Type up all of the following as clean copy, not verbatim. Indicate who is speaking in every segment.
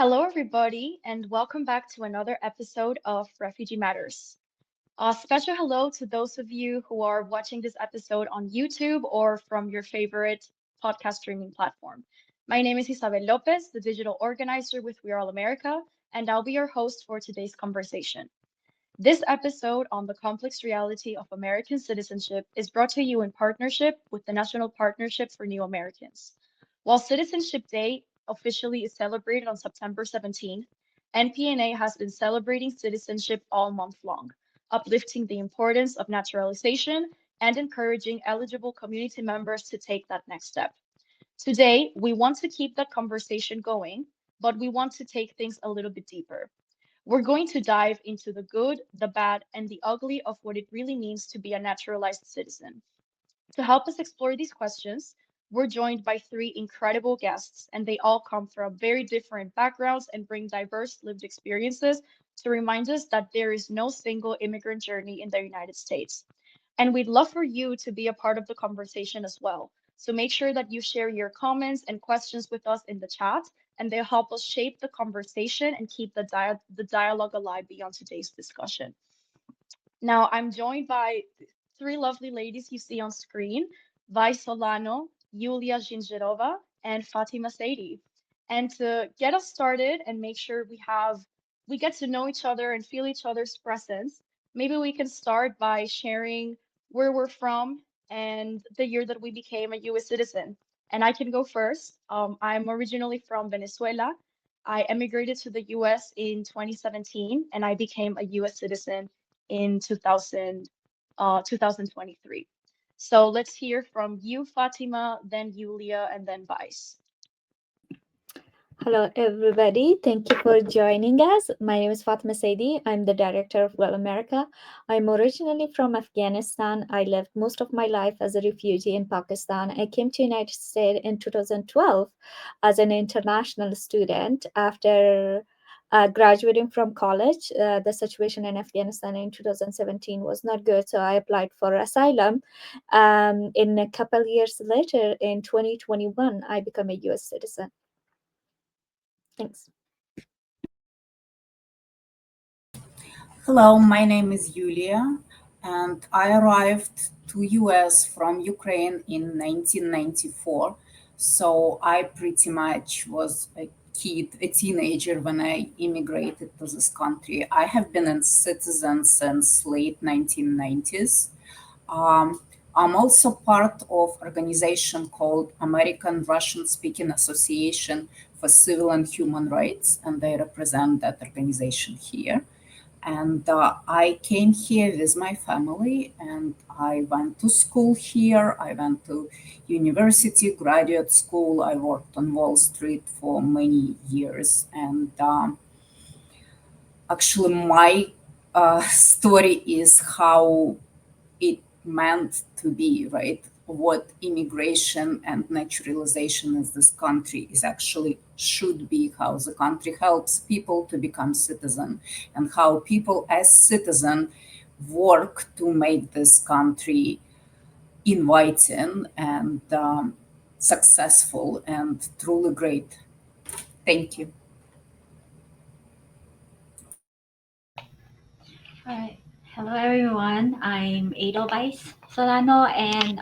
Speaker 1: Hello, everybody, and welcome back to another episode of Refugee Matters. A special hello to those of you who are watching this episode on YouTube or from your favorite podcast streaming platform. My name is Isabel Lopez, the digital organizer with We Are All America, and I'll be your host for today's conversation. This episode on the complex reality of American citizenship is brought to you in partnership with the National Partnership for New Americans. While Citizenship Day officially is celebrated on September 17th, NPNA has been celebrating citizenship all month long, uplifting the importance of naturalization and encouraging eligible community members to take that next step. Today, we want to keep that conversation going, but we want to take things a little bit deeper. We're going to dive into the good, the bad, and the ugly of what it really means to be a naturalized citizen. To help us explore these questions, we're joined by three incredible guests, and they all come from very different backgrounds and bring diverse lived experiences to remind us that there is no single immigrant journey in the United States. And we'd love for you to be a part of the conversation as well. So make sure that you share your comments and questions with us in the chat, and they'll help us shape the conversation and keep the dialogue alive beyond today's discussion. Now, I'm joined by three lovely ladies you see on screen, Vi Solano, Yuliya Zhinzherova, and Fatima Saidi. And to get us started and make sure we get to know each other and feel each other's presence, maybe we can start by sharing where we're from and the year that we became a US citizen. And I can go first. I'm originally from Venezuela. I emigrated to the US in 2017 and I became a US citizen in 2023. So let's hear from you, Fatima, then Yulia, and then Vice.
Speaker 2: Hello, everybody. Thank you for joining us. My name is Fatima Saidi. I'm the director of Well America. I'm originally from Afghanistan. I lived most of my life as a refugee in Pakistan. I came to United States in 2012 as an international student after graduating from college. The situation in Afghanistan in 2017 was not good, so I applied for asylum. In a couple years later, in 2021, I became a U.S. citizen. Thanks.
Speaker 3: Hello, my name is Yulia, and I arrived to US from Ukraine in 1994. So I pretty much was a kid, a teenager when I immigrated to this country. I have been a citizen since late 1990s. Um, I'm also part of organization called American Russian Speaking Association for Civil and Human Rights, and I represent that organization here. And I came here with my family, and I went to school here. I went to university, graduate school. I worked on Wall Street for many years. And actually, my story is how it meant to be, right? What immigration and naturalization in this country is actually should be, how the country helps people to become citizen, and how people as citizen work to make this country inviting and successful and truly great. Thank you.
Speaker 4: Hi. Hello, everyone. I'm Edelweiss Solano, and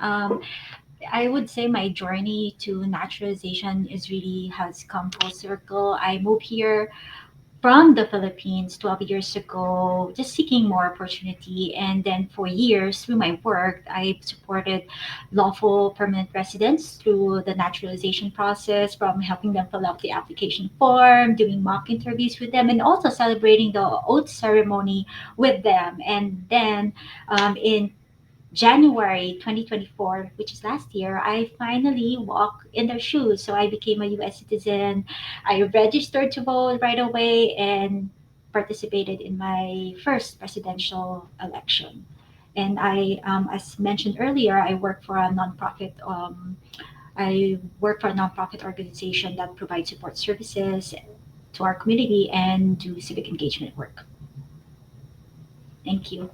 Speaker 4: I would say my journey to naturalization is really has come full circle. I moved here from the Philippines 12 years ago, just seeking more opportunity. And then for years, through my work, I supported lawful permanent residents through the naturalization process, from helping them fill out the application form, doing mock interviews with them, and also celebrating the oath ceremony with them. And then in January 2024, which is last year, I finally walked in their shoes. So I became a US citizen. I registered to vote right away and participated in my first presidential election. And as mentioned earlier, I work for a nonprofit organization that provides support services to our community and do civic engagement work. Thank you.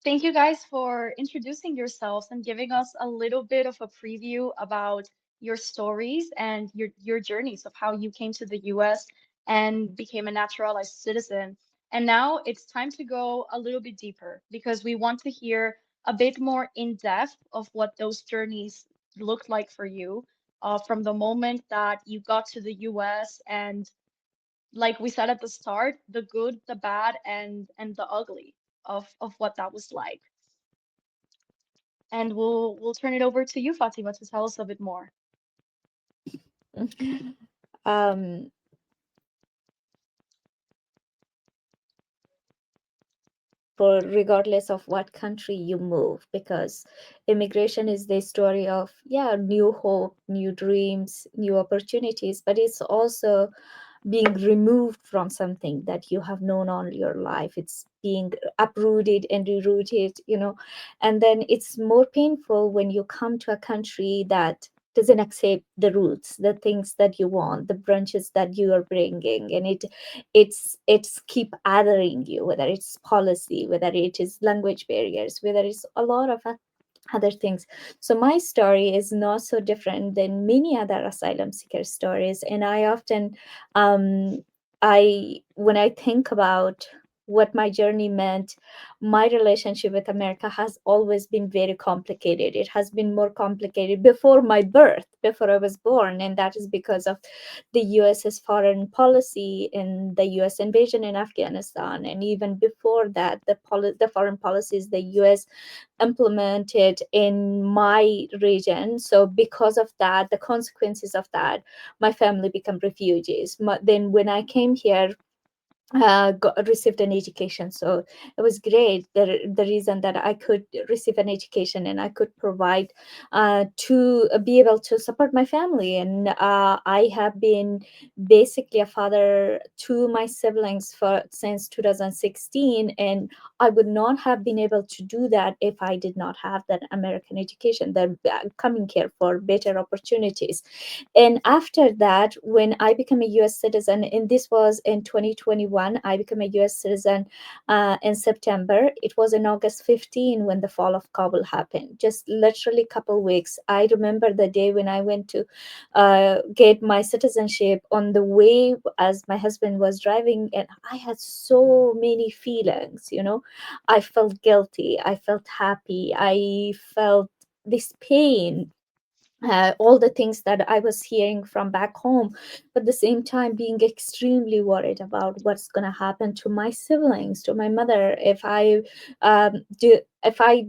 Speaker 1: Thank you guys for introducing yourselves and giving us a little bit of a preview about your stories and your journeys of how you came to the US and became a naturalized citizen. And now it's time to go a little bit deeper because we want to hear a bit more in depth of what those journeys looked like for you, from the moment that you got to the US and, like we said at the start, the good, the bad, and the ugly of what that was like. And we'll turn it over to you, Fatima, to tell us a bit more.
Speaker 2: um, for regardless of what country you move, because immigration is the story of, yeah, new hope, new dreams, new opportunities, but it's also being removed from something that you have known all your life. It's being uprooted and rerouted, and then it's more painful when you come to a country that doesn't accept the roots, the things that you want, the branches that you are bringing, and it's keep othering you, whether it's policy, whether it is language barriers, whether it's a lot of other things. So my story is not so different than many other asylum seeker stories, and I often, um, when I think about what my journey meant, my relationship with America has always been very complicated. It has been more complicated before my birth, before I was born, and that is because of the US's foreign policy and the US invasion in Afghanistan, and even before that, the foreign policies the US implemented in my region. So because of that, the consequences of that, my family become refugees. Then when I came here, received an education. So it was great. The reason that I could receive an education and I could provide, to be able to support my family. And I have been basically a father to my siblings for since 2016. And I would not have been able to do that if I did not have that American education, that coming here for better opportunities. And after that, when I became a US citizen, and this was in 2021, I became a US citizen in September. It was in August 15 when the fall of Kabul happened, just literally a couple weeks. I remember the day when I went to get my citizenship on the way as my husband was driving, and I had so many feelings, I felt guilty, I felt happy, I felt this pain, all the things that I was hearing from back home, but at the same time being extremely worried about what's going to happen to my siblings, to my mother, if I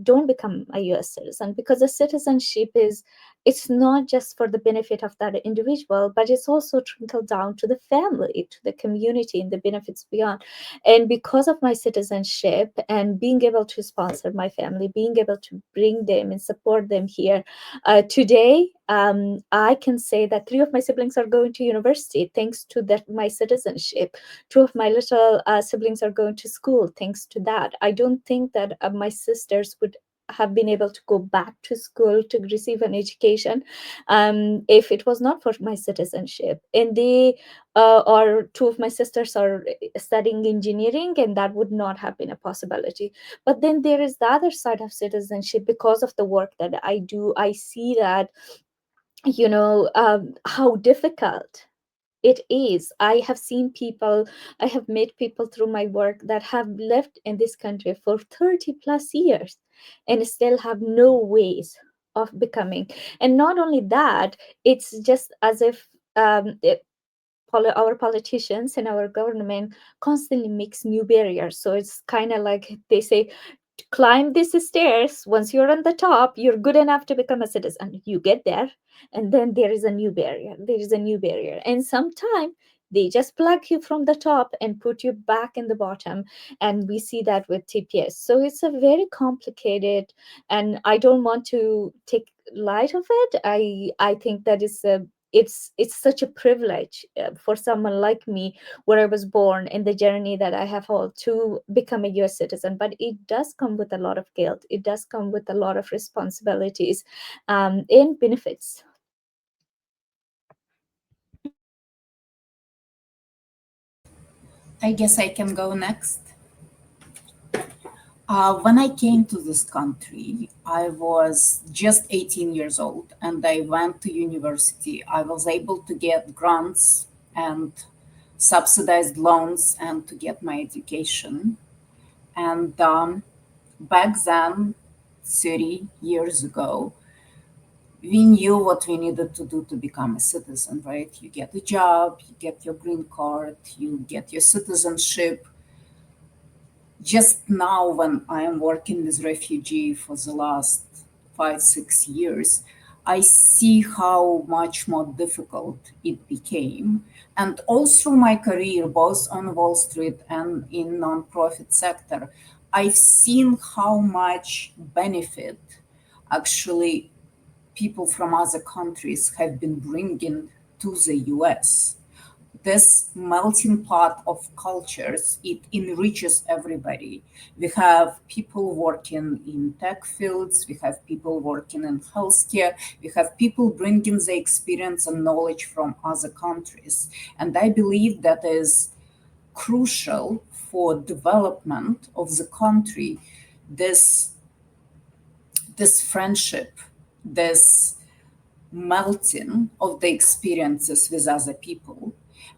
Speaker 2: don't become a U.S. citizen, because the citizenship is, it's not just for the benefit of that individual, but it's also trickle down to the family, to the community, and the benefits beyond. And because of my citizenship and being able to sponsor my family, being able to bring them and support them here, today, I can say that three of my siblings are going to university thanks to that my citizenship. Two of my little siblings are going to school thanks to that. I don't think that my sisters would have been able to go back to school to receive an education, if it was not for my citizenship. And or two of my sisters are studying engineering, and that would not have been a possibility. But then there is the other side of citizenship. Because of the work that I do, I see that, how difficult it is. I have seen people, I have met people through my work that have lived in this country for 30 plus years and still have no ways of becoming. And not only that, it's just as if, our politicians and our government constantly makes new barriers. So it's kind of like they say, climb these stairs. Once you're on the top, you're good enough to become a citizen. You get there, and then there is a new barrier. There is a new barrier. And sometimes they just plug you from the top and put you back in the bottom. And we see that with TPS. So it's a very complicated, and I don't want to take light of it. I think that is a, it's such a privilege, for someone like me, where I was born, and the journey that I have had to become a US citizen. But it does come with a lot of guilt. It does come with a lot of responsibilities, and benefits.
Speaker 3: I guess I can go next. When I came to this country, I was just 18 years old and I went to university. I was able to get grants and subsidized loans and to get my education. And back then, 30 years ago, we knew what we needed to do to become a citizen, right? You get a job, you get your green card, you get your citizenship. Just now, when I am working with refugee for the last 5 6 years, I see how much more difficult it became. And all through my career, both on Wall Street and in nonprofit sector, I've seen how much benefit actually people from other countries have been bringing to the US. This melting pot of cultures, it enriches everybody. We have people working in tech fields, we have people working in healthcare, we have people bringing the experience and knowledge from other countries. And I believe that is crucial for development of the country. This this friendship, this melting of the experiences with other people.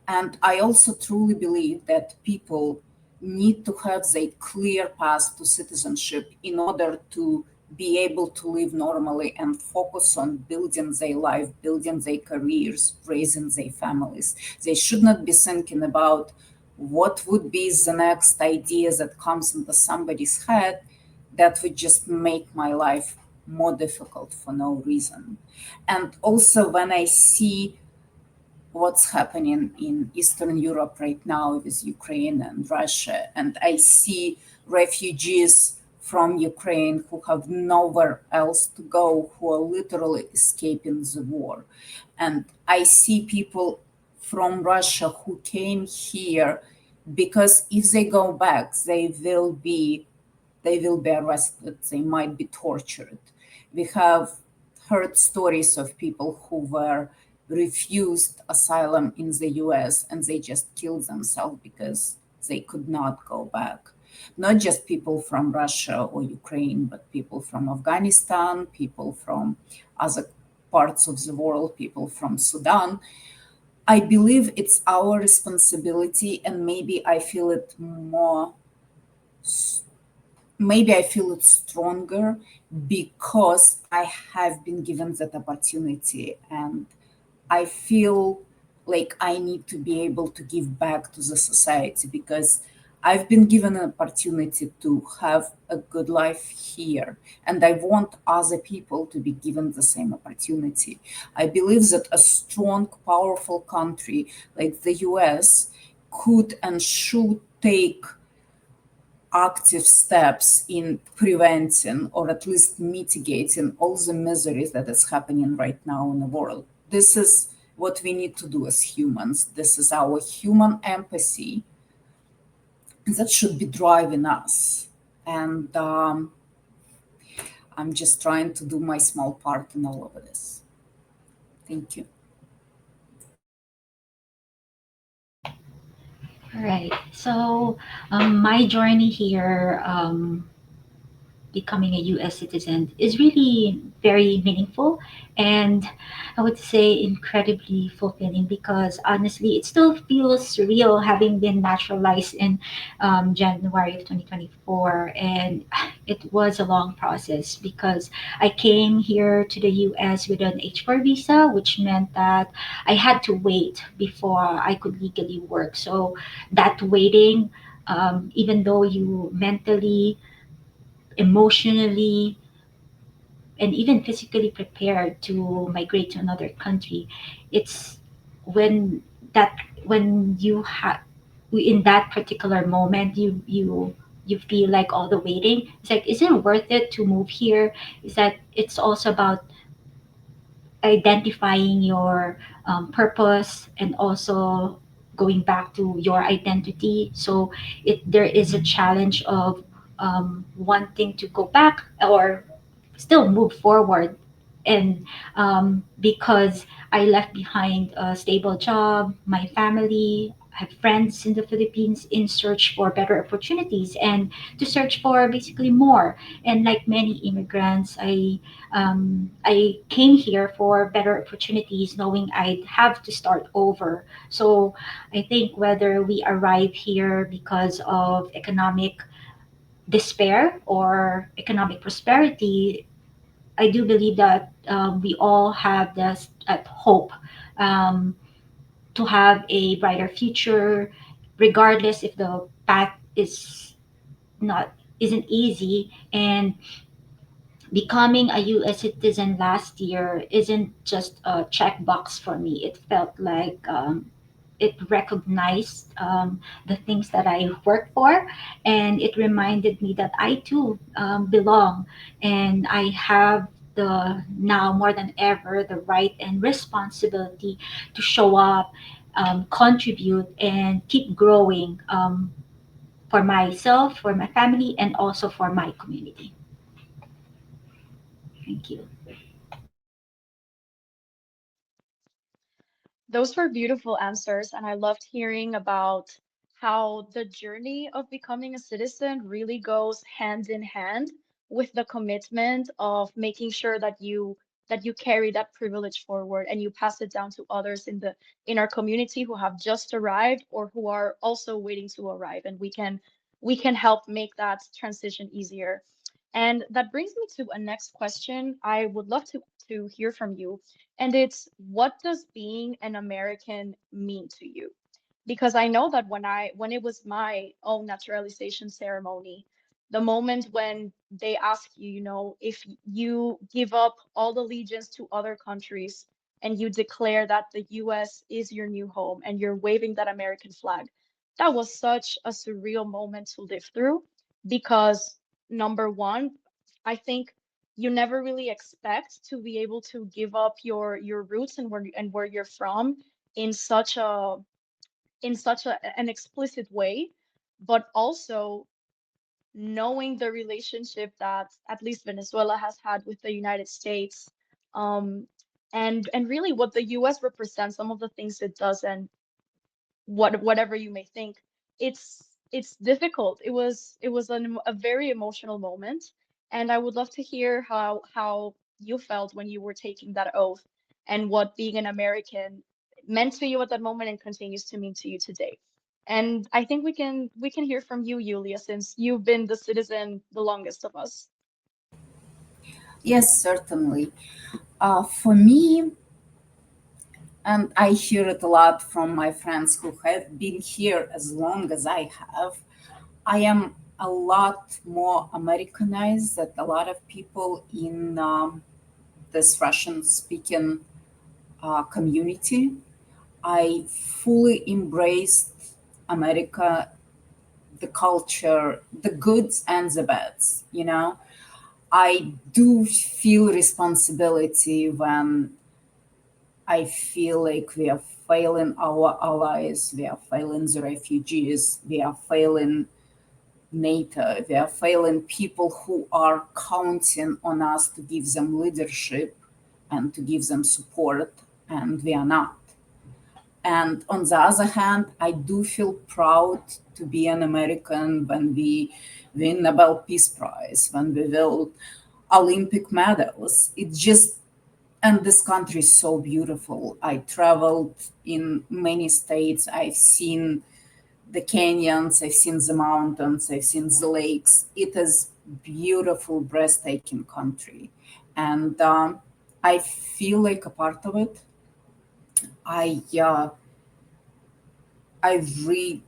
Speaker 3: And I also truly believe that people need to have a clear path to citizenship in order to be able to live normally and focus on building their life, building their careers, raising their families. They should not be thinking about what would be the next idea that comes into somebody's head that would just make my life more difficult for no reason. And also, when I see what's happening in Eastern Europe right now with Ukraine and Russia, and I see refugees from Ukraine who have nowhere else to go, who are literally escaping the war. And I see people from Russia who came here because if they go back, they will be arrested, they might be tortured. We have heard stories of people who were refused asylum in the US and they just killed themselves because they could not go back. Not just people from Russia or Ukraine, but people from Afghanistan, people from other parts of the world, people from Sudan. I believe it's our responsibility, and maybe I feel it stronger because I have been given that opportunity, and I feel like I need to be able to give back to the society because I've been given an opportunity to have a good life here, and I want other people to be given the same opportunity. I believe that a strong, powerful country like the US could and should take active steps in preventing or at least mitigating all the miseries that is happening right now in the world. This is what we need to do as humans. This is our human empathy that should be driving us. And I'm just trying to do my small part in all of this. Thank you.
Speaker 4: All right. So, my journey here, becoming a US citizen is really very meaningful, and I would say incredibly fulfilling because honestly, it still feels surreal having been naturalized in January of 2024. And it was a long process because I came here to the US with an H4 visa, which meant that I had to wait before I could legally work. So that waiting, even though you mentally, emotionally, and even physically prepared to migrate to another country, it's when that when you have in that particular moment you feel like all the waiting, it's like, is it worth it to move here? Is that it's also about identifying your purpose and also going back to your identity. So there is a challenge of wanting to go back or still move forward. And because I left behind a stable job, my family, have friends in the Philippines in search for better opportunities and to search for basically more. And like many immigrants, I came here for better opportunities, knowing I'd have to start over. So I think whether we arrive here because of economic despair or economic prosperity, I do believe that we all have this hope um, to have a brighter future, regardless if the path is not isn't easy. And becoming a U.S. citizen last year isn't just a checkbox for me. It felt like it recognized the things that I worked for, and it reminded me that I too belong, and I have the now more than ever the right and responsibility to show up, contribute, and keep growing for myself, for my family, and also for my community. Thank you.
Speaker 1: Those were beautiful answers, and I loved hearing about how the journey of becoming a citizen really goes hand in hand with the commitment of making sure that you carry that privilege forward and you pass it down to others in our community who have just arrived or who are also waiting to arrive, and we can help make that transition easier. And that brings me to a next question. I would love to hear from you, and it's, what does being an American mean to you? Because I know that when it was my own naturalization ceremony, the moment when they ask you, you know, if you give up all allegiance to other countries and you declare that the US is your new home and you're waving that American flag, that was such a surreal moment to live through because number one, I think you never really expect to be able to give up your roots and where you're from in such a an explicit way, but also knowing the relationship that at least Venezuela has had with the United States, um, and really what the US represents, some of the things it does, and whatever you may think, it's difficult. It was a very emotional moment, and I would love to hear how you felt when you were taking that oath and what being an American meant to you at that moment and continues to mean to you today. And I think we can hear from you, Yulia, since you've been the citizen the longest of us.
Speaker 3: Yes, certainly. For me, and I hear it a lot from my friends who have been here as long as I have, I am a lot more Americanized than a lot of people in this Russian speaking community. I fully embraced America, the culture, the goods and the bads, you know. I do feel responsibility when I feel like we are failing our allies, we are failing the refugees, we are failing NATO, we are failing people who are counting on us to give them leadership and to give them support, and we are not. And on the other hand, I do feel proud to be an American when we win Nobel Peace Prize, when we win Olympic medals. It just, and this country is so beautiful. I traveled in many states. I've seen the canyons, I've seen the mountains, I've seen the lakes. It is beautiful, breathtaking country, and I feel like a part of it. I I read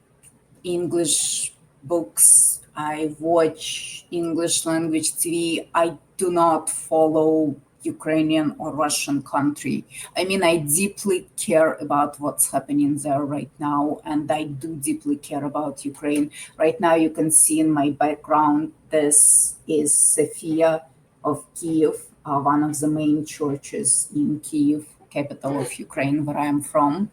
Speaker 3: English books. I watch English language TV. I do not follow Ukrainian or Russian country. I mean, I deeply care about what's happening there right now, and I do deeply care about Ukraine. Right now, you can see in my background, this is Sophia of Kiev, one of the main churches in Kiev, capital of Ukraine, where I'm from.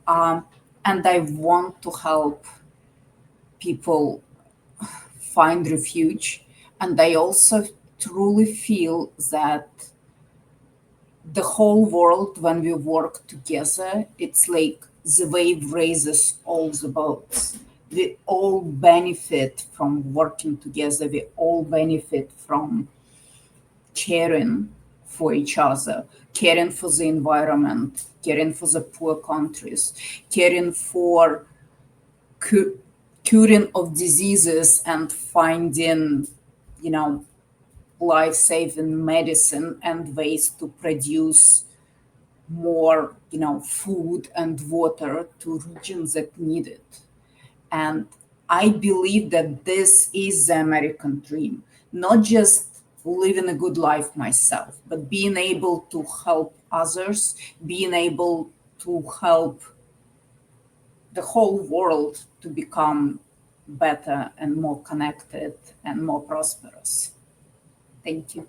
Speaker 3: Um, and I want to help people find refuge. And I also truly feel that the whole world, when we work together, it's like the wave raises all the boats. We all benefit from working together. We all benefit from caring for each other, caring for the environment, caring for the poor countries, caring for cu- curing of diseases and finding, you know, life-saving medicine and ways to produce more, food and water to regions that need it. And I believe that this is the American dream, not just living a good life myself, but being able to help others, being able to help the whole world to become better and more connected and more prosperous. Thank you.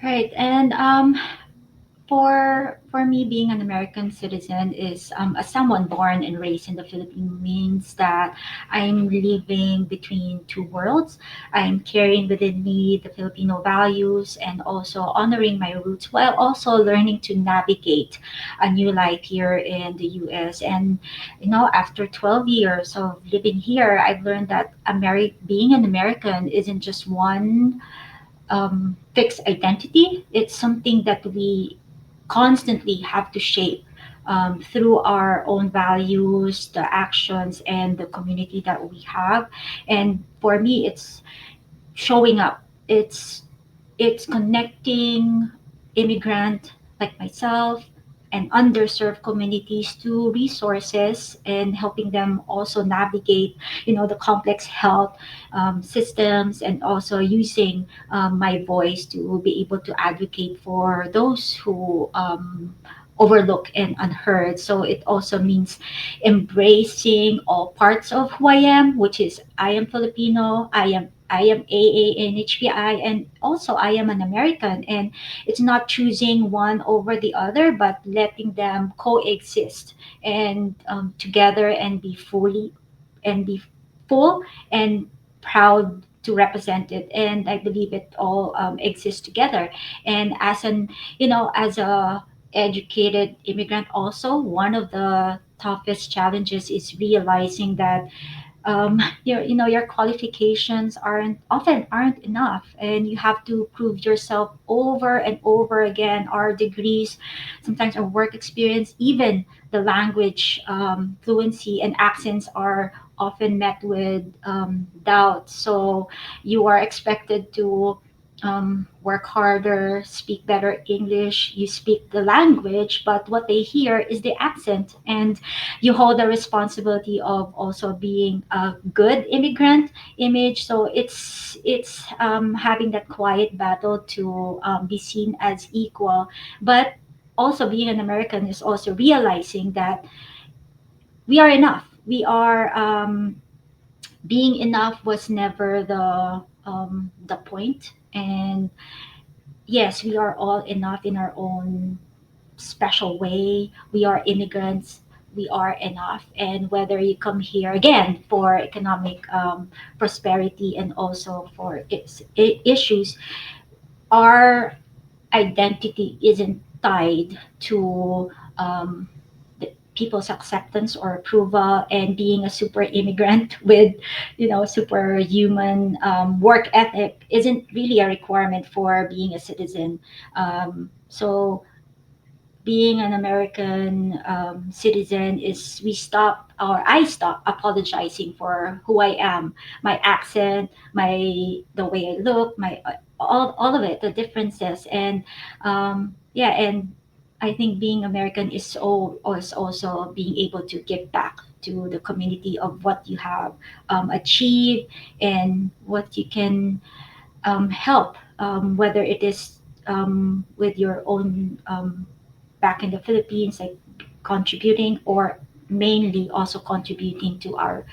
Speaker 4: Right, and for me, being an American citizen is as someone born and raised in the Philippines means that I'm living between two worlds. I'm carrying within me the Filipino values and also honoring my roots while also learning to navigate a new life here in the U.S. And after 12 years of living here, I've learned that being an American isn't just one fixed identity. It's something that we constantly have to shape through our own values, the actions, and the community that we have. And for me, it's showing up. It's connecting immigrant like myself and underserved communities to resources and helping them also navigate the complex health systems, and also using my voice to be able to advocate for those who overlooked and unheard. So it also means embracing all parts of who I am, which is I am Filipino, I am AANHPI, and also I am an American. And it's not choosing one over the other, but letting them coexist and together and be full and proud to represent it. And I believe it all exists together. And as a educated immigrant, also one of the toughest challenges is realizing that your qualifications aren't enough, and you have to prove yourself over and over again. Our degrees, sometimes our work experience, even the language fluency and accents are often met with doubt. So you are expected to work harder, speak better English. You speak the language, but what they hear is the accent, and you hold the responsibility of also being a good immigrant image. So it's having that quiet battle to be seen as equal, but also being an American is also realizing that we are enough. We are being enough was never the point. And yes, we are all enough in our own special way. We are immigrants. We are enough. And whether you come here again for economic prosperity and also for issues, our identity isn't tied to people's acceptance or approval. And being a super immigrant with superhuman work ethic isn't really a requirement for being a citizen. So being an American citizen is I stop apologizing for who I am, my accent, the way I look, my all of it, the differences. And yeah, and I think being American is also being able to give back to the community of what you have achieved and what you can help, whether it is with your own back in the Philippines, like contributing, or mainly also contributing to our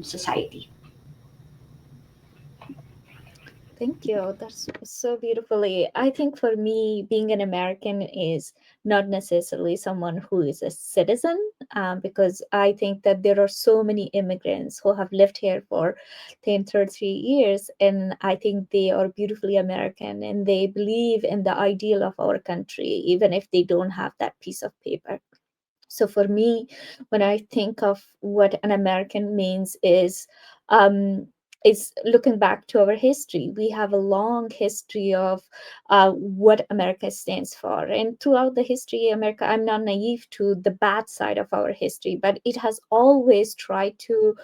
Speaker 4: society.
Speaker 2: Thank you. That's so beautifully. I think for me, being an American is not necessarily someone who is a citizen, because I think that there are so many immigrants who have lived here for 10, 33 years, and I think they are beautifully American and they believe in the ideal of our country, even if they don't have that piece of paper. So for me, when I think of what an American means um, is looking back to our history. We have a long history of what America stands for, and throughout the history, America. I'm not naive to the bad side of our history, but it has always tried to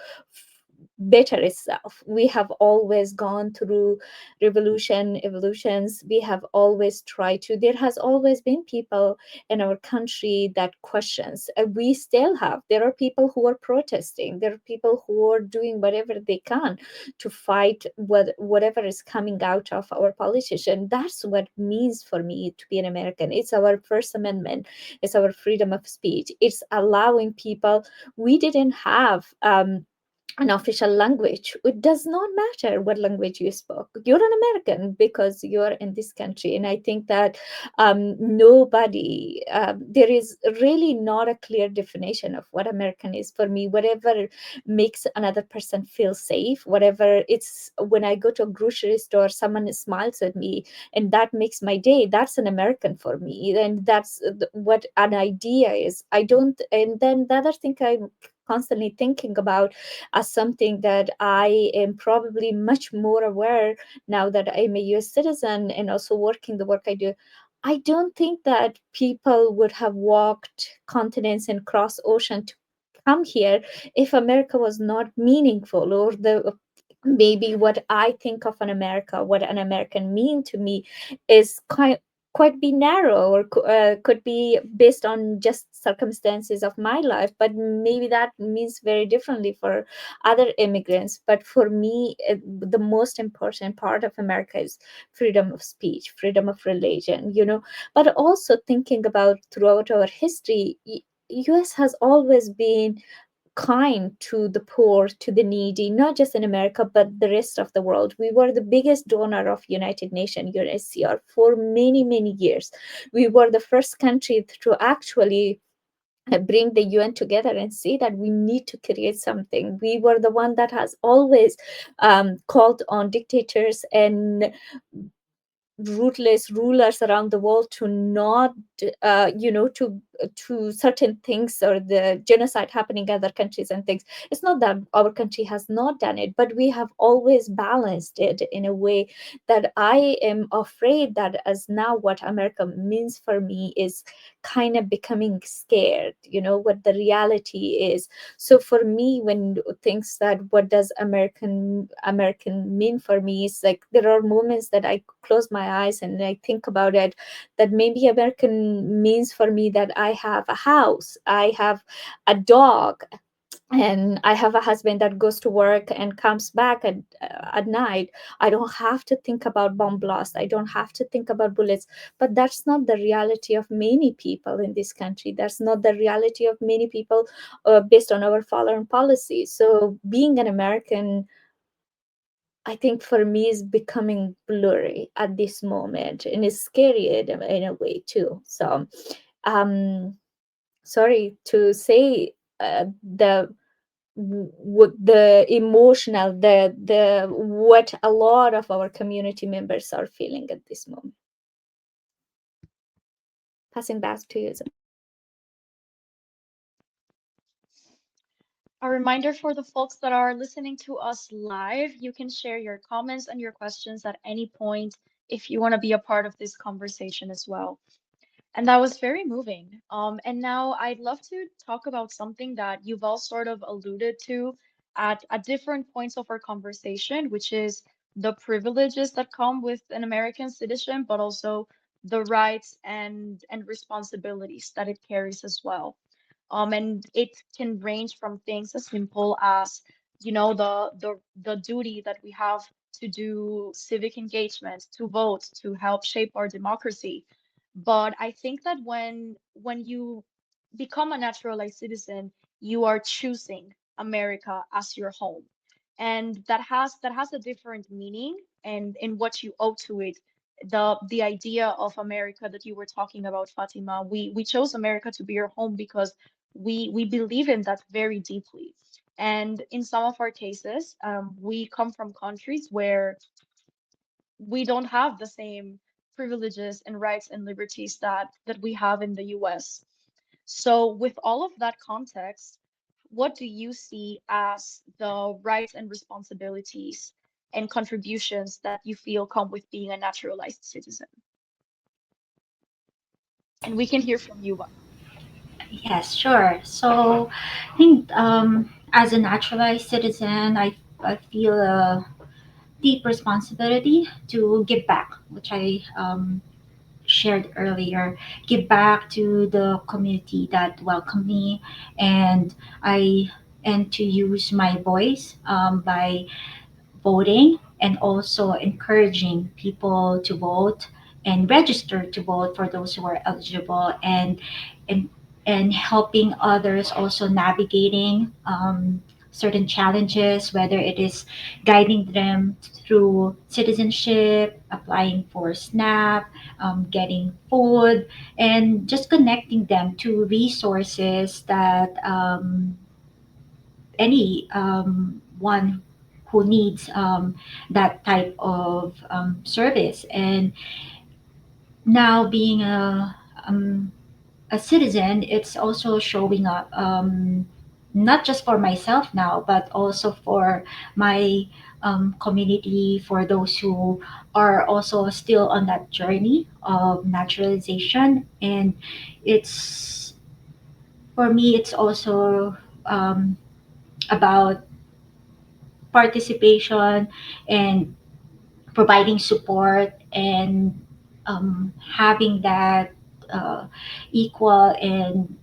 Speaker 2: better itself. We have always gone through revolution, evolutions. We have always tried to. There has always been people in our country that questions. We still have. There are people who are protesting. There are people who are doing whatever they can to fight whatever is coming out of our politician. That's what means for me to be an American. It's our First Amendment. It's our freedom of speech. It's allowing people. We didn't have. An official language. It does not matter what language you spoke. You're an American because you're in this country. And I think that nobody, there is really not a clear definition of what American is for me. Whatever makes another person feel safe, whatever it's when I go to a grocery store, someone smiles at me and that makes my day, that's an American for me. And that's what an idea is. I don't, and then the other thing I'm constantly thinking about as something that I am probably much more aware now that I'm a US citizen and also working the work I do. I don't think that people would have walked continents and cross ocean to come here if America was not meaningful, or the maybe what I think of an America, what an American mean to me is quite be narrow, or could be based on just circumstances of my life, but maybe that means very differently for other immigrants. But for me, the most important part of America is freedom of speech, freedom of religion, but also thinking about throughout our history, US has always been kind to the poor, to the needy, not just in America, but the rest of the world. We were the biggest donor of United Nations, UNSCR, for many, many years. We were the first country to actually bring the UN together and say that we need to create something. We were the one that has always called on dictators and ruthless rulers around the world to not to certain things, or the genocide happening in other countries and things. It's not that our country has not done it, but we have always balanced it in a way that I am afraid that as now what America means for me is kind of becoming scared, what the reality is. So for me, when things that what does American mean for me, is like there are moments that I close my eyes and I think about it, that maybe American means for me that I have a house, I have a dog, and I have a husband that goes to work and comes back at night. I don't have to think about bomb blast. I don't have to think about bullets. But that's not the reality of many people in this country. That's not the reality of many people based on our foreign policy. So being an American, I think for me, is becoming blurry at this moment, and it's scary in a way too. So, um, sorry to say, the emotional, the what a lot of our community members are feeling at this moment. Passing back to you.
Speaker 1: A reminder for the folks that are listening to us live, you can share your comments and your questions at any point if you want to be a part of this conversation as well. And that was very moving. And now I'd love to talk about something that you've all sort of alluded to at different points of our conversation, which is the privileges that come with an American citizen, but also the rights and responsibilities that it carries as well. And it can range from things as simple as, the duty that we have to do civic engagement, to vote, to help shape our democracy. But I think that when you become a naturalized citizen, you are choosing America as your home. And that has a different meaning, and in what you owe to it the idea of America that you were talking about, Fatima. We chose America to be our home because we believe in that very deeply. And in some of our cases, we come from countries where we don't have the same privileges and rights and liberties that we have in the US. So, with all of that context, what do you see as the rights and responsibilities and contributions that you feel come with being a naturalized citizen? And we can hear from you.
Speaker 4: Yes, sure. So I think as a naturalized citizen, I feel a deep responsibility to give back, which I shared earlier, give back to the community that welcomed me, and I and to use my voice by voting and also encouraging people to vote and register to vote for those who are eligible, and and helping others also navigating certain challenges, whether it is guiding them through citizenship, applying for SNAP, getting food, and just connecting them to resources that any one who needs that type of service. And now being a citizen, it's also showing up not just for myself now, but also for my community, for those who are also still on that journey of naturalization. And it's for me, it's also about participation and providing support and having that uh, equal and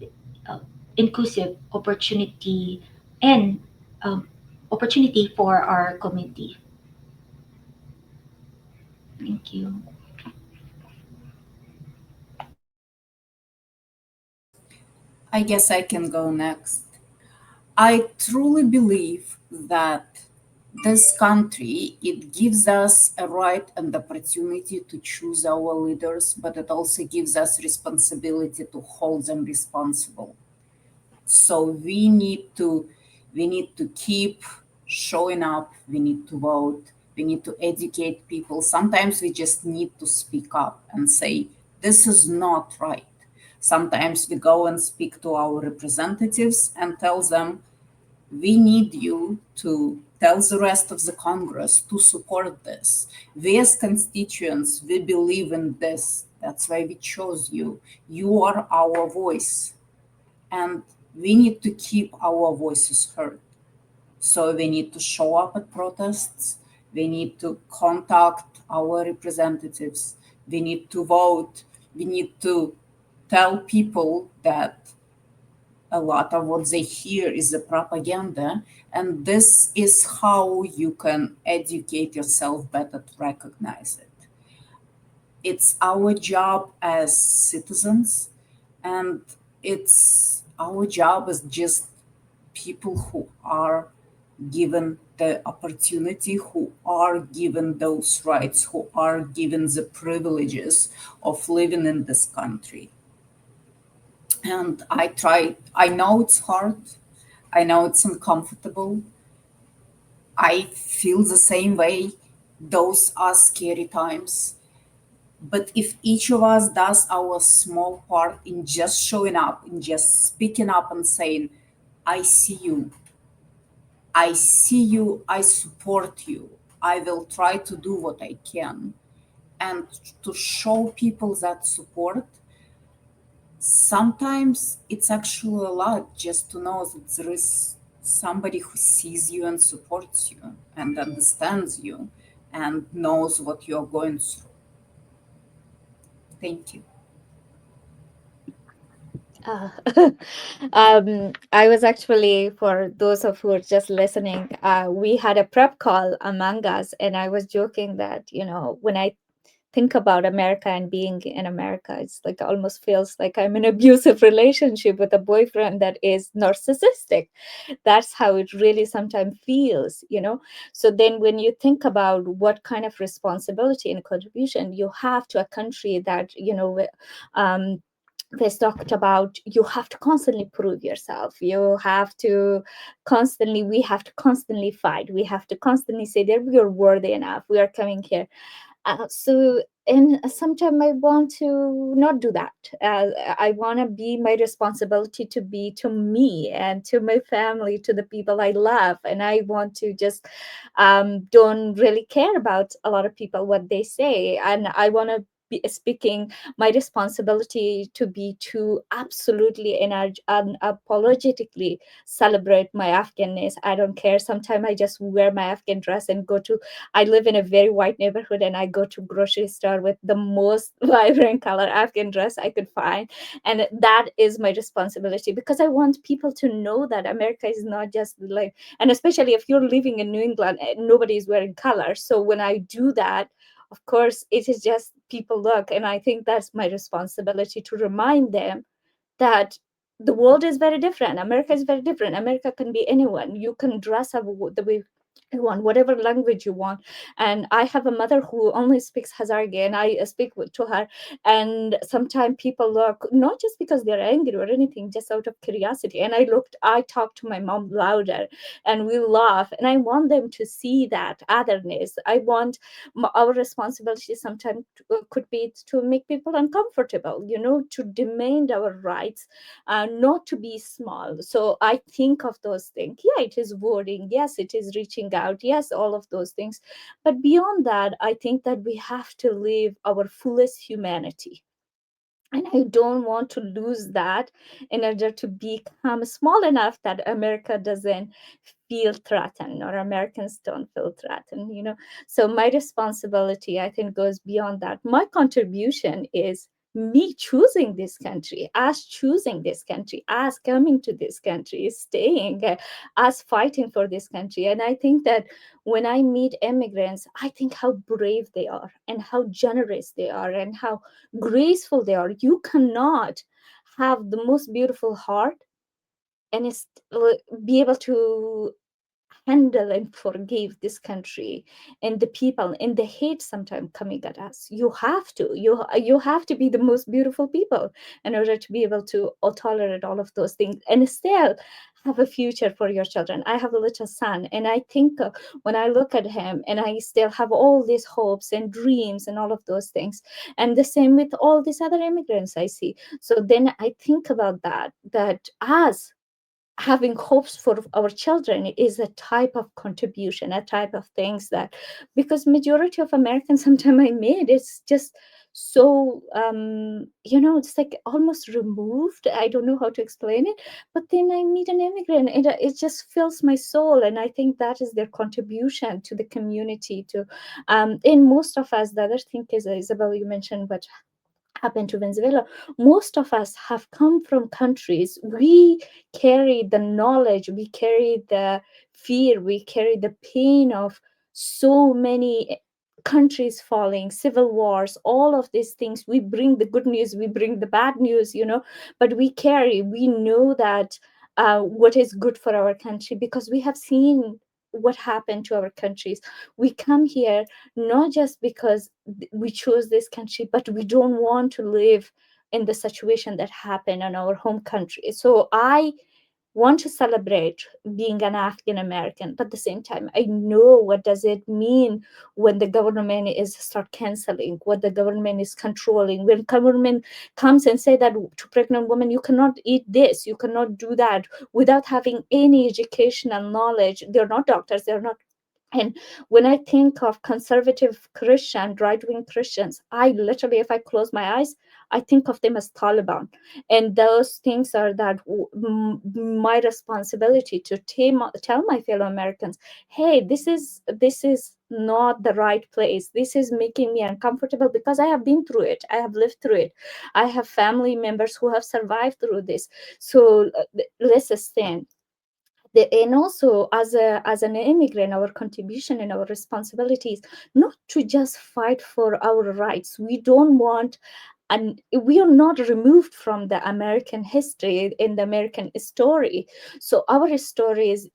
Speaker 4: uh, inclusive opportunity and um, opportunity for our community. Thank you.
Speaker 3: I guess I can go next. I truly believe that this country, it gives us a right and opportunity to choose our leaders, but it also gives us responsibility to hold them responsible. So we need to keep showing up, we need to vote, we need to educate people. Sometimes we just need to speak up and say this is not right. Sometimes we go and speak to our representatives and tell them we need you to tell the rest of the Congress to support this. We as constituents, we believe in this. That's why we chose you. You are our voice. And we need to keep our voices heard. So we need to show up at protests. We need to contact our representatives. We need to vote. We need to tell people that a lot of what they hear is a propaganda. And this is how you can educate yourself better to recognize it. It's our job as citizens, and it's our job as just people who are given the opportunity, who are given those rights, who are given the privileges of living in this country. And I know it's hard, I know it's uncomfortable, I feel the same way. Those are scary times. But if each of us does our small part in just showing up, in just speaking up and saying, I see you, I see you, I support you, I will try to do what I can, and to show people that support, sometimes it's actually a lot just to know that there is somebody who sees you and supports you and understands you and knows what you're going through. Thank you.
Speaker 2: Uh, I was actually, for those of who are just listening, we had a prep call among us, and I was joking that, when I think about America and being in America, it's like almost feels like I'm in an abusive relationship with a boyfriend that is narcissistic. That's how it really sometimes feels, you know. So then when you think about what kind of responsibility and contribution you have to a country that, you know, um, this talked about, you have to constantly prove yourself, you have to constantly, we have to constantly fight, we have to constantly say that we are worthy enough, we are coming here. So and sometimes I want to not do that. I want to be my responsibility to be to me and to my family, to the people I love, and I want to just don't really care about a lot of people what they say, and I want to be speaking my responsibility to be to absolutely and unapologetically celebrate my Afghanness. I don't care. Sometimes I just wear my Afghan dress and go to, I live in a very white neighborhood and I go to grocery store with the most vibrant color Afghan dress I could find. And that is my responsibility because I want people to know that America is not just like, and especially if you're living in New England, nobody is wearing color. So when I do that, of course, it is just people look. And I think that's my responsibility to remind them that the world is very different. America is very different. America can be anyone. You can dress up the way you want, whatever language you want. And I have a mother who only speaks Hazargi, and I speak to her. And sometimes people look, not just because they're angry or anything, just out of curiosity. And I talk to my mom louder, and we laugh. And I want them to see that otherness. I want our responsibility sometimes could be to make people uncomfortable, you know, to demand our rights, not to be small. So I think of those things. Yeah, it is voting. Yes, it is reaching out. Yes, all of those things. But beyond that, I think that we have to live our fullest humanity. And I don't want to lose that in order to become small enough that America doesn't feel threatened or Americans don't feel threatened, you know. So my responsibility, I think, goes beyond that. My contribution is me choosing this country, us choosing this country, us coming to this country, staying, us fighting for this country. And I think that when I meet immigrants, I think how brave they are and how generous they are and how graceful they are. You cannot have the most beautiful heart and be able to handle and forgive this country and the people and the hate sometimes coming at us. You have to be the most beautiful people in order to be able to tolerate all of those things and still have a future for your children. I have a little son, and I think when I look at him, and I still have all these hopes and dreams and all of those things, and the same with all these other immigrants I see. So then I think about that as having hopes for our children is a type of contribution, a type of things that, because majority of Americans sometimes I made, it's just so you know, it's like almost removed. I don't know how to explain it, but then I meet an immigrant and it just fills my soul, and I think that is their contribution to the community, to in most of us. The other thing is, Isabel, you mentioned what happened to Venezuela. Most of us have come from countries. We carry the knowledge, we carry the fear, we carry the pain of so many countries falling, civil wars, all of these things. We bring the good news, we bring the bad news, you know, but we know that what is good for our country because we have seen what happened to our countries. We come here not just because we chose this country, but we don't want to live in the situation that happened in our home country. So I want to celebrate being an African American, but at the same time, I know what does it mean when the government is start canceling, what the government is controlling, when government comes and say that to pregnant women, you cannot eat this, you cannot do that without having any educational knowledge. They're not doctors, they're not. And when I think of conservative Christian, right wing Christians, I literally, if I close my eyes, I think of them as Taliban. And those things are that my responsibility to tell my fellow Americans, hey, this is not the right place. This is making me uncomfortable because I have been through it. I have lived through it. I have family members who have survived through this. So let's stand. And also as an immigrant, our contribution and our responsibilities, not to just fight for our rights. We don't want, and we are not removed from the American history in the American story. So our story is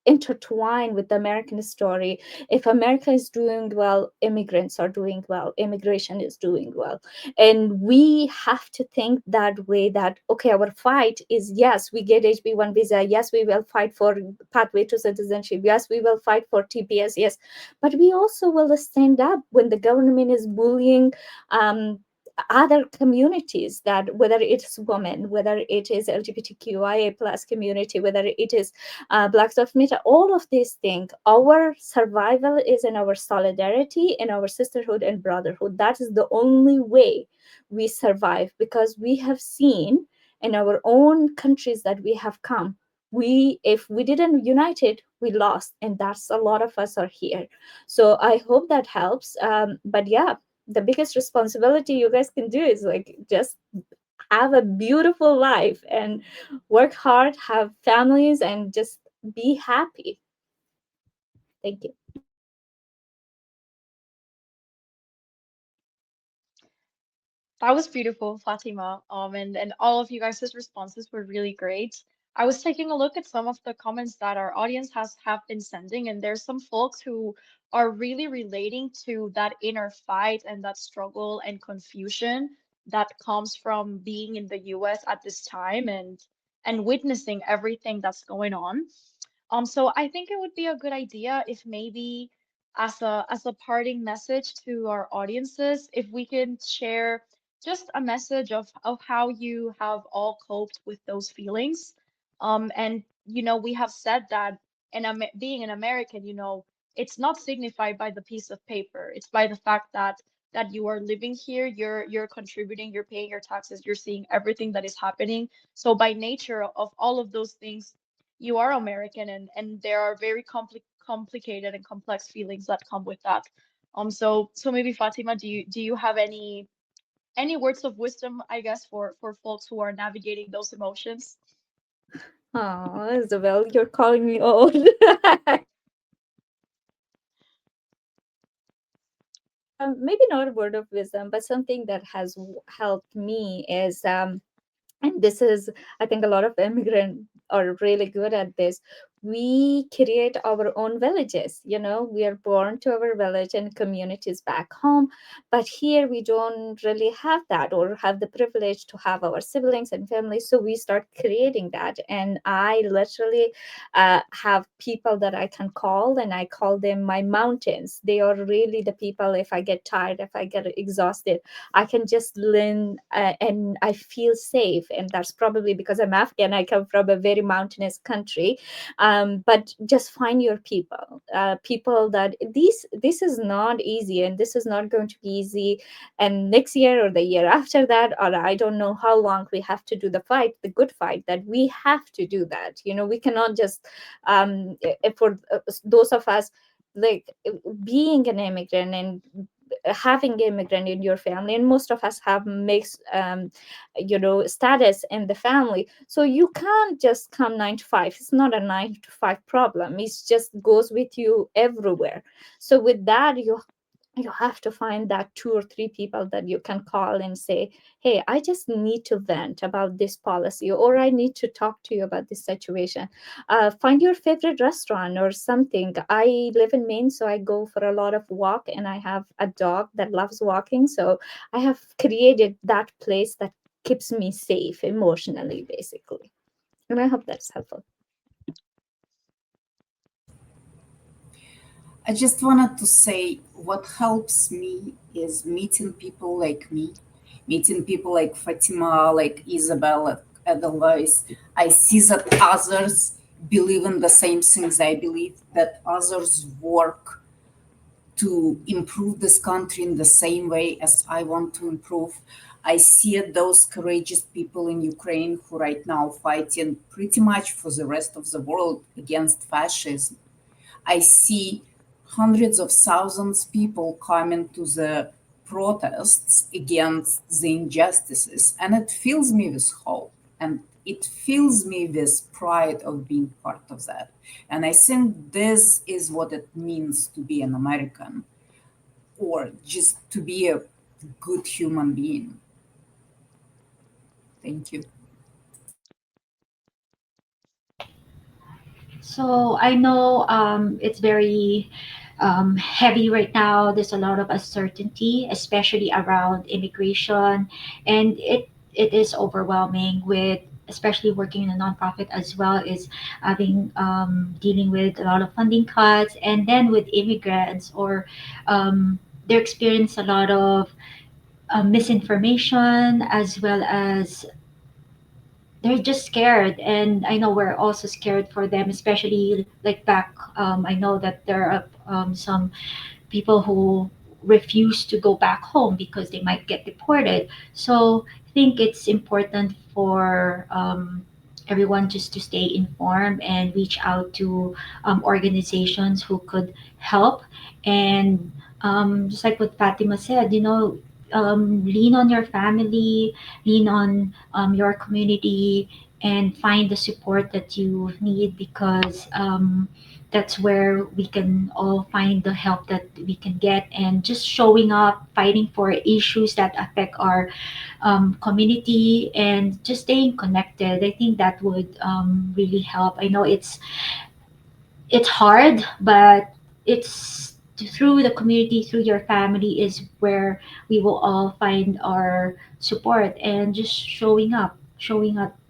Speaker 2: intertwined with the American story. If America is doing well, immigrants are doing well, immigration is doing well. And we have to think that way, that okay, our fight is, yes, we get HB1 visa, yes, we will fight for pathway to citizenship, yes, we will fight for TPS, yes, but we also will stand up when the government is bullying other communities, that whether it's women, whether it is LGBTQIA plus community, whether it is Black Lives Matter, all of these things, our survival is in our solidarity, in our sisterhood and brotherhood. That is the only way we survive, because we have seen in our own countries that we have come, we, if we didn't unite it, we lost, and that's a lot of us are here. So I hope that helps. But yeah, the biggest responsibility you guys can do is like just have a beautiful life and work hard, have families, and just be happy. Thank you.
Speaker 1: That was beautiful, Fatima. And all of you guys' responses were really great. I was taking a look at some of the comments that our audience has have been sending, and there's some folks who are really relating to that inner fight and that struggle and confusion that comes from being in the US at this time and witnessing everything that's going on. So I think it would be a good idea if maybe as a parting message to our audiences, if we can share just a message of how you have all coped with those feelings. And we have said that being an American, it's not signified by the piece of paper. It's by the fact that you are living here, you're contributing, you're paying your taxes, you're seeing everything that is happening. So by nature of all of those things, you are American, and there are very complicated and complex feelings that come with that. So maybe Fatima, do you have any words of wisdom, I guess, for folks who are navigating those emotions?
Speaker 2: Oh, Isabel, you're calling me old. Maybe not a word of wisdom, but something that has helped me is and this is, I think a lot of immigrants are really good at this, we create our own villages. We are born to our village and communities back home, but here we don't really have that, or have the privilege to have our siblings and families, so we start creating that. And I literally have people that I can call, and I call them my mountains. They are really the people, if I get tired, if I get exhausted, I can just lean, and I feel safe. And that's probably because I'm Afghan. I come from a very mountainous country. But just find your people, people that this is not easy, and this is not going to be easy. And next year or the year after that, or I don't know how long we have to do the fight, the good fight, that we have to do that. We cannot just, for those of us, like being an immigrant and having immigrant in your family, and most of us have mixed status in the family, so you can't just come 9 to 5. It's not a 9 to 5 problem, it just goes with you everywhere. So with that, you have to find that 2 or 3 people that you can call and say, hey, I just need to vent about this policy, or I need to talk to you about this situation. Find your favorite restaurant or something. I live in Maine, so I go for a lot of walk, and I have a dog that loves walking, so I have created that place that keeps me safe emotionally, basically. And I hope that's helpful.
Speaker 3: I just wanted to say what helps me is meeting people like me, meeting people like Fatima, like Isabel, like Edelweiss. I see that others believe in the same things I believe, that others work to improve this country in the same way as I want to improve. I see those courageous people in Ukraine who right now fighting pretty much for the rest of the world against fascism. I see hundreds of thousands people coming to the protests against the injustices, and it fills me with hope. And it fills me with pride of being part of that. And I think this is what it means to be an American, or just to be a good human being. Thank you.
Speaker 4: So I know it's very heavy right now. There's a lot of uncertainty, especially around immigration, and it is overwhelming with especially working in a nonprofit as well is having dealing with a lot of funding cuts, and then with immigrants or they experience a lot of misinformation as well as they're just scared, and I know we're also scared for them, especially like back I know that there are some people who refuse to go back home because they might get deported. So I think it's important for everyone just to stay informed and reach out to organizations who could help. And just like what Fatima said, lean on your family, lean on your community, and find the support that you need because that's where we can all find the help that we can get, and just showing up fighting for issues that affect our community and just staying connected. I think that would really help. I know it's hard, but it's through the community, through your family is where we will all find our support, and just showing up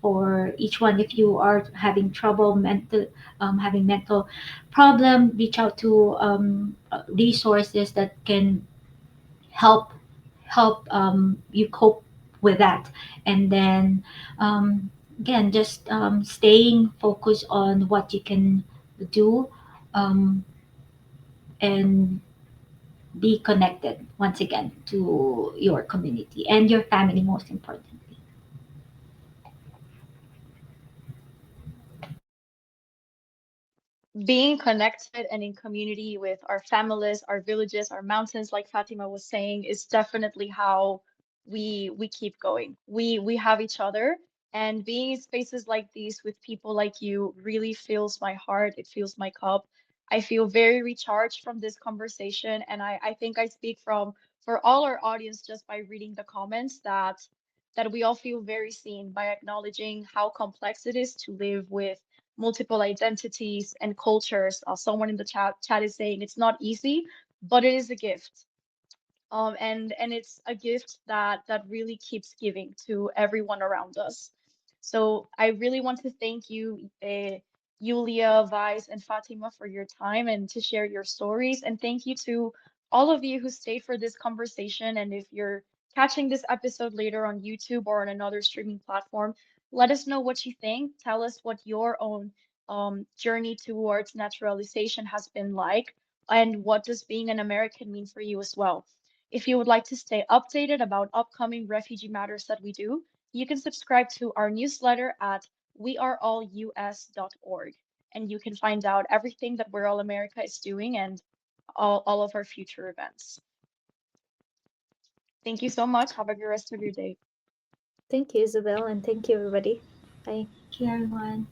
Speaker 4: for each one. If you are having trouble having mental problem, reach out to resources that can help you cope with that. And then again, just staying focused on what you can do, um, and be connected once again to your community and your family, most importantly.
Speaker 1: Being connected and in community with our families, our villages, our mountains, like Fatima was saying, is definitely how we keep going. We have each other, and being in spaces like these with people like you really fills my heart. It fills my cup. I feel very recharged from this conversation, and I think I speak from for all our audience just by reading the comments that we all feel very seen by acknowledging how complex it is to live with multiple identities and cultures. Someone in the chat is saying it's not easy, but it is a gift. And it's a gift that really keeps giving to everyone around us. So I really want to thank you, Yulia, Vice, and Fatima for your time and to share your stories. And thank you to all of you who stayed for this conversation. And if you're catching this episode later on YouTube or on another streaming platform, let us know what you think. Tell us what your own journey towards naturalization has been like, and what does being an American mean for you as well. If you would like to stay updated about upcoming Refugee Matters that we do, you can subscribe to our newsletter at weareallus.org, and you can find out everything that We're All America is doing and all of our future events. Thank you so much. Have a good rest of your day.
Speaker 2: Thank you, Isabel, and thank you, everybody. Bye.
Speaker 4: Thank you, everyone.